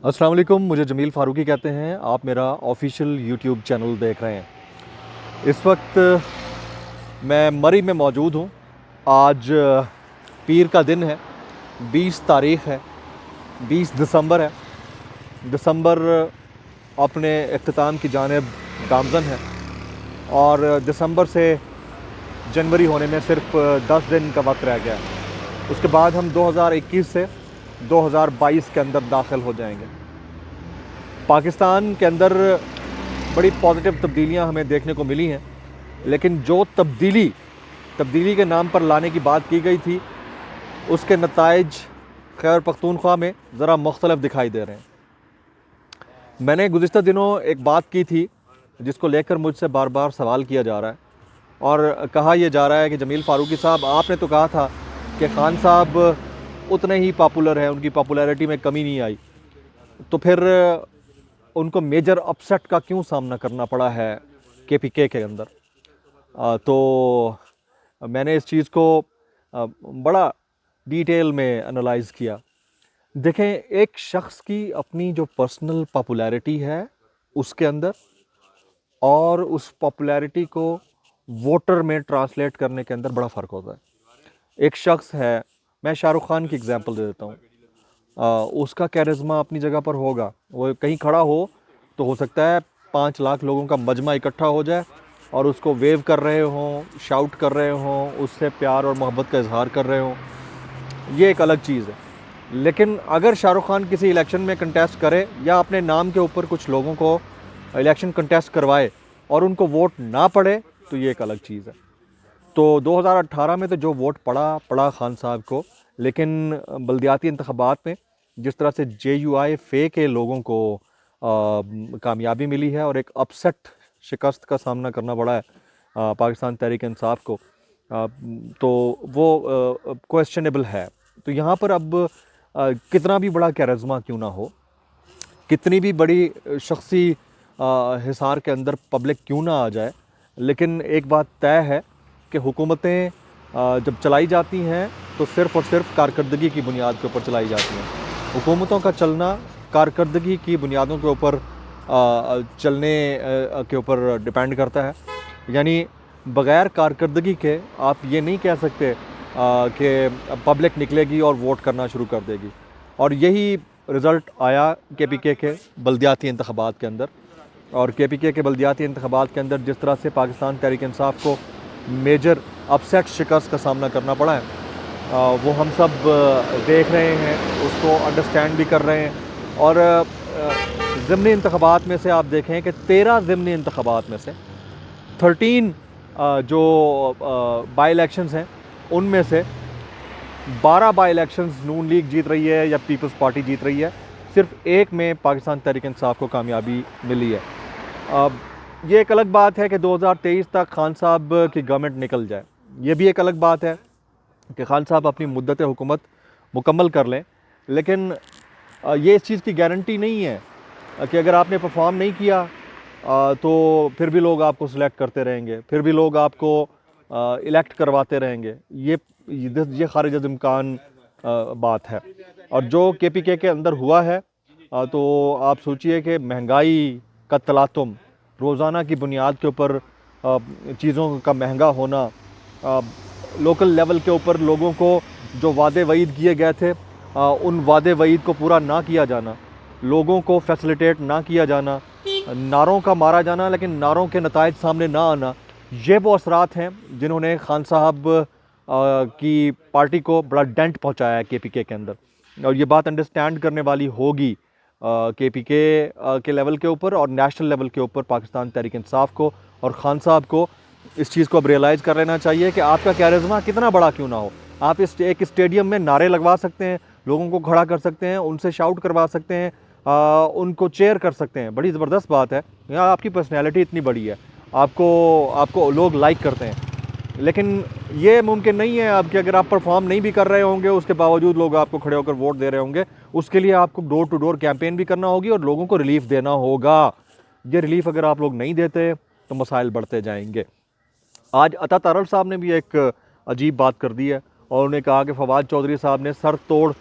अस्सलाम वालेकुम, मुझे जमील फ़ारूकी कहते हैं। आप मेरा ऑफिशियल यूट्यूब चैनल देख रहे हैं। इस वक्त मैं मरी में मौजूद हूँ। आज पीर का दिन है, 20 तारीख़ है, 20 दिसंबर है। दिसंबर अपने अख्ताम की जानिब गामज़न है और दिसंबर से जनवरी होने में सिर्फ 10 दिन का वक्त रह गया है। उसके बाद हम 2021 से 2022 के अंदर दाखिल हो जाएंगे। पाकिस्तान के अंदर बड़ी पॉजिटिव तब्दीलियां हमें देखने को मिली हैं, लेकिन जो तब्दीली के नाम पर लाने की बात की गई थी, उसके नताइज खैबर पख्तूनख्वा में ज़रा मुख्तलिफ दिखाई दे रहे हैं। मैंने गुज़िश्ता दिनों एक बात की थी जिसको लेकर मुझसे बार बार सवाल किया जा रहा है और कहा यह जा रहा है कि जमील फ़ारूकी साहब, आपने तो कहा था कि खान साहब उतने ही पॉपुलर हैं, उनकी पॉपुलैरिटी में कमी नहीं आई, तो फिर उनको मेजर अपसेट का क्यों सामना करना पड़ा है केपीके के अंदर। तो मैंने इस चीज़ को बड़ा डिटेल में एनालाइज़ किया। देखें, एक शख्स की अपनी जो पर्सनल पॉपुलैरिटी है उसके अंदर, और उस पॉपुलैरिटी को वोटर में ट्रांसलेट करने के अंदर बड़ा फ़र्क होता है। एक शख्स है, मैं शाहरुख खान की एग्जांपल दे देता हूँ। उसका कैरिज़मा अपनी जगह पर होगा, वो कहीं खड़ा हो तो हो सकता है 5 लाख लोगों का मजमा इकट्ठा हो जाए और उसको वेव कर रहे हों, शाउट कर रहे हों, उससे प्यार और मोहब्बत का इजहार कर रहे हों, ये एक अलग चीज़ है। लेकिन अगर शाहरुख खान किसी इलेक्शन में कंटेस्ट करे या अपने नाम के ऊपर कुछ लोगों को इलेक्शन कंटेस्ट करवाए और उनको वोट ना पड़े, तो ये एक अलग चीज़ है। तो 2018 में तो जो वोट पड़ा खान साहब को, लेकिन बल्दियाती इंतखाबात में जिस तरह से JUI फे के लोगों को कामयाबी मिली है और एक अपसेट शिकस्त का सामना करना पड़ा है पाकिस्तान तहरीक इंसाफ को, तो वो क्वेश्चनेबल है। तो यहाँ पर अब कितना भी बड़ा कैरिज़मा क्यों ना हो, कितनी भी बड़ी शख्सी हिसार के अंदर पब्लिक क्यों ना आ जाए, लेकिन एक बात तय है कि हुकूमतें जब चलाई जाती हैं तो सिर्फ़ और सिर्फ कारकर्दगी की बुनियाद के ऊपर चलाई जाती हैं। हुकूमतों का चलना कारकर्दगी की बुनियादों के ऊपर चलने के ऊपर डिपेंड करता है। यानी बग़ैर कारकर्दगी के आप ये नहीं कह सकते कि पब्लिक निकलेगी और वोट करना शुरू कर देगी। और यही रिज़ल्ट आया केपीके के बल्दियाती इंतखाबात के अंदर। और केपीके के बल्दियाती इंतखाबात के अंदर जिस तरह से पाकिस्तान तहरीक इंसाफ को मेजर अपसेट शिकस्त का सामना करना पड़ा है, वो हम सब देख रहे हैं, उसको अंडरस्टैंड भी कर रहे हैं। और ज़िमनी इंतखाबात में से आप देखें कि 13 ज़िमनी इंतखाबात में से 13 जो बाई इलेक्शंस हैं, उनमें से 12 बाई इलेक्शंस नून लीग जीत रही है या पीपल्स पार्टी जीत रही है। सिर्फ एक में पाकिस्तान तहरीक इंसाफ को कामयाबी मिली है। अब ये एक अलग बात है कि 2023 तक खान साहब की गवर्नमेंट निकल जाए। ये भी एक अलग बात है कि खान साहब अपनी मुद्दत हुकूमत मुकम्मल कर लें, लेकिन ये इस चीज़ की गारंटी नहीं है कि अगर आपने परफॉर्म नहीं किया तो फिर भी लोग आपको सिलेक्ट करते रहेंगे, फिर भी लोग आपको इलेक्ट करवाते रहेंगे। ये खारिज इम्कान बात है। और जो केपीके के अंदर हुआ है, तो आप सोचिए कि महंगाई का तलातुम, रोज़ाना की बुनियाद के ऊपर चीज़ों का महंगा होना, लोकल लेवल के ऊपर लोगों को जो वादे वईद किए गए थे उन वादे वईद को पूरा ना किया जाना, लोगों को फैसिलिटेट ना किया जाना, नारों का मारा जाना लेकिन नारों के नताइज सामने ना आना, ये वो असरात हैं जिन्होंने खान साहब की पार्टी को बड़ा डेंट पहुंचाया है केपीके के अंदर। और ये बात अंडरस्टैंड करने वाली होगी केपीके के लेवल के ऊपर और नेशनल लेवल के ऊपर पाकिस्तान तहरीक इंसाफ को और खान साहब को इस चीज़ को अब रियलाइज़ कर लेना चाहिए कि आपका कैरिज़मा कितना बड़ा क्यों ना हो, आप एक स्टेडियम में नारे लगवा सकते हैं, लोगों को खड़ा कर सकते हैं, उनसे शाउट करवा सकते हैं, उनको चेयर कर सकते हैं, बड़ी ज़बरदस्त बात है। या आपकी पर्सनैलिटी इतनी बड़ी है, आपको लोग लाइक करते हैं। लेकिन ये मुमकिन नहीं है अब कि अगर आप परफॉर्म नहीं भी कर रहे होंगे, उसके बावजूद लोग आपको खड़े होकर वोट दे रहे होंगे। उसके लिए आपको डोर टू डोर कैंपेन भी करना होगी और लोगों को रिलीफ देना होगा। ये रिलीफ अगर आप लोग नहीं देते तो मसाइल बढ़ते जाएंगे। आज अता तारड़ साहब ने भी एक अजीब बात कर दी है और उन्होंने कहा कि फवाद चौधरी साहब ने सर तोड़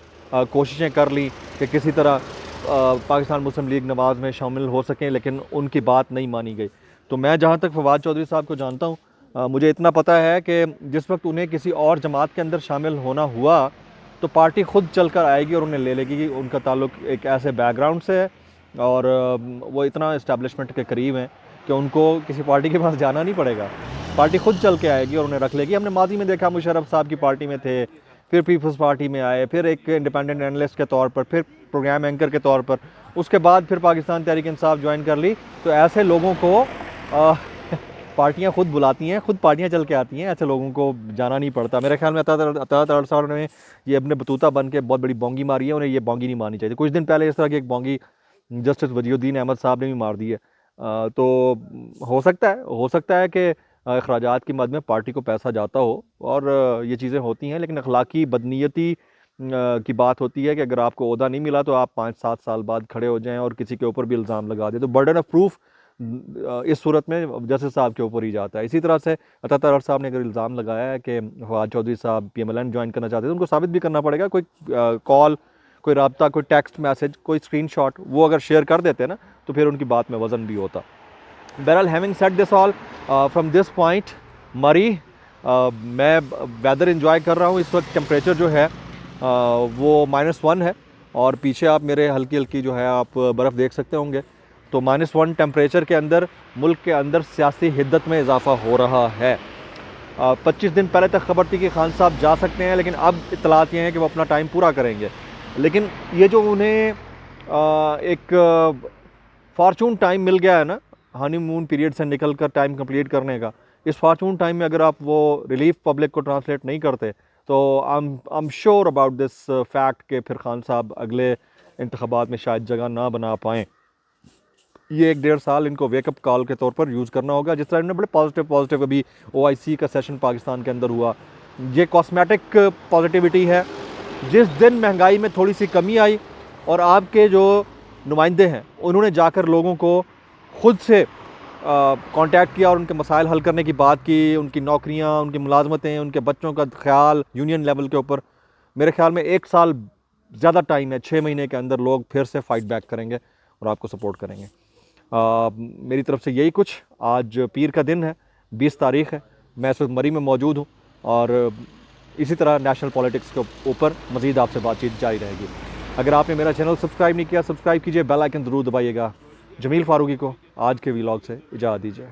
कोशिशें कर ली कि किसी तरह पाकिस्तान मुस्लिम लीग नवाज़ में शामिल हो सकें, लेकिन उनकी बात नहीं मानी गई। तो मैं जहाँ तक फवाद चौधरी साहब को जानता हूँ, मुझे इतना पता है कि जिस वक्त उन्हें किसी और जमात के अंदर शामिल होना हुआ तो पार्टी खुद चल कर आएगी और उन्हें ले लेगी कि उनका ताल्लुक एक ऐसे बैकग्राउंड से है और वो इतना इस्टेब्लिशमेंट के करीब हैं कि उनको किसी पार्टी के पास जाना नहीं पड़ेगा। पार्टी खुद चल के आएगी और उन्हें रख लेगी। हमने माजी में देखा, मुशर्रफ साहब की पार्टी में थे, फिर पीपल्स पार्टी में आए, फिर एक इंडिपेंडेंट एनालिस्ट के तौर पर, फिर प्रोग्राम एंकर के तौर पर, उसके बाद फिर पाकिस्तान तहरीक इंसाफ ज्वाइन कर ली। तो ऐसे लोगों को पार्टियां खुद बुलाती हैं, खुद पार्टियां चल के आती हैं, ऐसे लोगों को जाना नहीं पड़ता। मेरे ख्याल में अता साहब ने ये अपने बतूता बन के बहुत बड़ी बोंगी मारी है, उन्हें ये बोंगी नहीं मारनी चाहिए। कुछ दिन पहले इस तरह की एक बोंगी जस्टिस वजीउद्दीन अहमद साहब ने भी मार दी है। तो हो सकता है कि अखराजात की मद में पार्टी को पैसा जाता हो और ये चीज़ें होती हैं, लेकिन अखलाकी बदनीयती की बात होती है कि अगर आपको ओहदा नहीं मिला तो आप 5-7 साल बाद खड़े हो जाएं और किसी के ऊपर भी इल्ज़ाम लगा दें। तो बर्डन ऑफ प्रूफ इस सूरत में जस्टिस साहब के ऊपर ही जाता है। इसी तरह से अता साहब ने अगर इल्ज़ाम लगाया है कि फवाद चौधरी साहब PMLN ज्वाइन करना चाहते थे, तो उनको साबित भी करना पड़ेगा। कोई कॉल, कोई रब्ता, कोई टेक्स्ट मैसेज, कोई स्क्रीनशॉट वो अगर शेयर कर देते ना तो फिर उनकी बात में वज़न भी होता। बहरहाल, having said this all, from this point मरी, मैं वेदर इन्जॉय कर रहा हूँ। इस वक्त टेम्परेचर जो है वो -1 है और पीछे आप मेरे हल्की हल्की जो है आप बर्फ़ देख सकते होंगे। तो -1 टेम्परेचर के अंदर मुल्क के अंदर सियासी हिद्दत में इजाफ़ा हो रहा है। 25 दिन पहले तक खबर थी कि खान साहब जा सकते हैं, लेकिन अब इत्तलात ये हैं कि वो अपना टाइम पूरा करेंगे। लेकिन ये जो उन्हें एक फॉर्चून टाइम मिल गया है ना, हनीमून पीरियड से निकल कर टाइम कंप्लीट करने का, इस फॉर्चून टाइम में अगर आप वो रिलीफ पब्लिक को ट्रांसलेट नहीं करते तो I am sure about this fact कि फिर खान साहब अगले इंतखाबात में शायद जगह ना बना पाएँ। ये 1-1.5 साल इनको वेकअप कॉल के तौर पर यूज़ करना होगा। जिस तरह इन्होंने बड़े पॉजिटिव अभी OIC का सेशन पाकिस्तान के अंदर हुआ, ये कॉस्मेटिक पॉजिटिविटी है। जिस दिन महंगाई में थोड़ी सी कमी आई और आपके जो नुमाइंदे हैं उन्होंने जाकर लोगों को खुद से कांटेक्ट किया और उनके मसाइल हल करने की बात की, उनकी नौकरियां, उनकी मुलाजमतें, उनके बच्चों का ख्याल यूनियन लेवल के ऊपर, मेरे ख्याल में 1 साल ज़्यादा टाइम है, 6 महीने के अंदर लोग फिर से फाइट बैक करेंगे और आपको सपोर्ट करेंगे। मेरी तरफ से यही कुछ। आज पीर का दिन है, 20 तारीख़ है, मैं इस वक्त मरी में मौजूद हूँ और इसी तरह नेशनल पॉलिटिक्स के ऊपर मज़ीद आपसे बातचीत जारी रहेगी। अगर आपने मेरा चैनल सब्सक्राइब नहीं किया, सब्सक्राइब कीजिए, बेल आइकन ज़रूर दबाइएगा। जमील फ़ारूकी को आज के व्लॉग से इजाज़त दीजिए।